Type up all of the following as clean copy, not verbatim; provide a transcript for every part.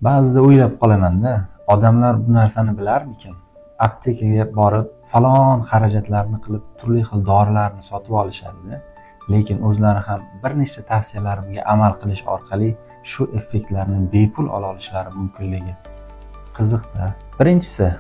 Ba'zida o'ylab qolaman-da, odamlar bu narsani bilarmikin? Aptekaga borib, falon xarajatlarni qilib, turli xil dorilarni sotib olishadi, lekin o'zlari ham bir nechta tavsiyalarimga amal qilish orqali shu effektlarni bepul ola olishlari mumkinligi. Qiziqda. Birinchisi,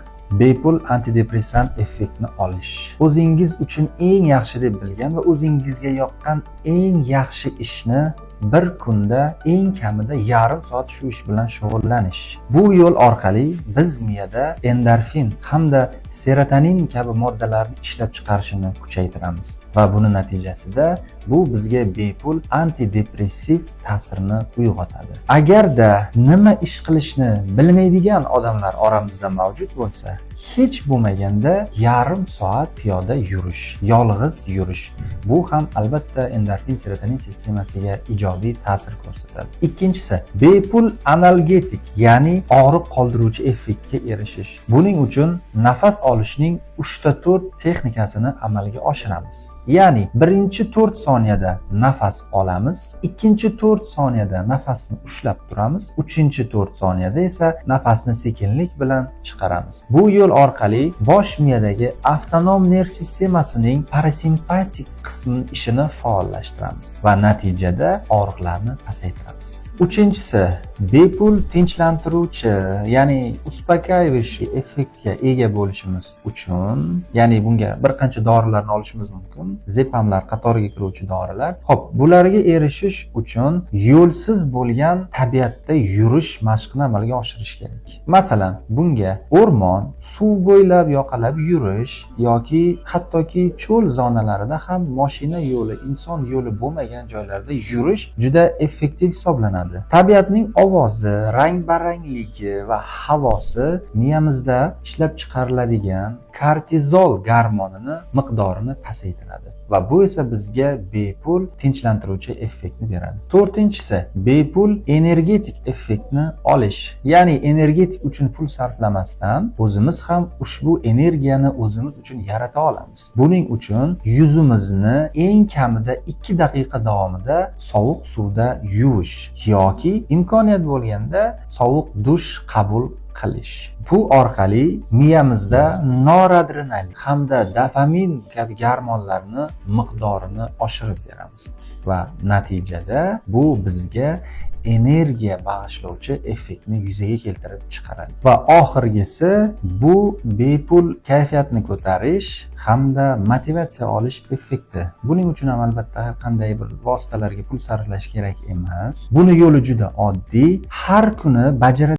bepul antidepressant effektni olish. O'zingiz uchun eng yaxshi deb bilgan va o'zingizga yoqqan eng yaxshi ishni bir kunda eng kamida yarim soat shu ish bilan shug'ullanish. Bu yo'l orqali biz miyada endorfin hamda serotonin kabi moddalarni ishlab chiqarishini kuchaytiramiz va buni natijasida bu bizga bepul antidepressiv ta'sirini uyg'otadi. Agarda nima ish qilishni bilmaydigan odamlar oramizda mavjud bo'lsa, hech bo'lmaganda yarim soat piyoda yurish, yolg'iz yurish. Bu ham albatta endorfin serotonin sistemasiga ijobiy ta'sir ko'rsatadi. Ikkinchisi, bepul analgetik, ya'ni og'riq qoldiruvchi effektga erishish. Buning uchun nafas olishning 3-4 texnikasini amalga oshiramiz. Ya'ni birinchi 4 soniyada nafas olamiz, ikkinchi 4 soniyada nafasni ushlab turamiz, uchinchi 4 soniyada esa nafasni sekinlik bilan chiqaramiz. Bu yo'l orqali bosh miyadagi avtonom nerv sistemasining parasimpatik qismi ishini faollashtiramiz va natijada og'riqlarni pasaytiramiz. Uchinchisi, bepul tinchlantiruvchi, ya'ni uspokayivающий effektga ega bo'lishimiz uchun, ya'ni bunga bir qancha dorilarni olishimiz mumkin. Zepamlar qatoriga kiruvchi dorilar. Xo'p, bularga erishish uchun yo'lsiz bo'lgan tabiatda yurish mashqini amalga oshirish kerak. Masalan, bunga o'rmon, suv bo'ylab yoqalab yurish yoki hattoki cho'l zonalarida ham mashina yo'li, inson yo'li bo'lmagan joylarda yurish juda effektiv hisoblanadi. Tabiatning ovozi, rang-barangligi va havosi miyamizda ishlab chiqariladigan kortizol gormonini miqdorini pasaytiradi va bu esa bizga bepul tinchlantiruvchi effektni beradi. To'rtinchisi, bepul energetik effektni olish. Ya'ni energetik uchun pul sarflamasdan o'zimiz ham ushbu energiyani o'zimiz uchun yarata olamiz. Buning uchun yuzimizni eng kamida 2 daqiqa davomida sovuq suvda yuvish yoki imkoniyat bo'lganda sovuq dush qabul qilish. Bu orqali miyamizda noradrenalin hamda dopamin kabi gormonlarni miqdorini oshirib beramiz va natijada bu bizga energiya bag'ishlovchi effektni yuzaga keltirib chiqaradi. Va oxirgisi, bu bepul kayfiyatni ko'tarish hamda motivatsiya olish effekti. Buning uchun ham albatta har qanday bir vositalarga pul sarflash kerak emas. Buni yo'li juda oddiy. Har kuni bajaradigan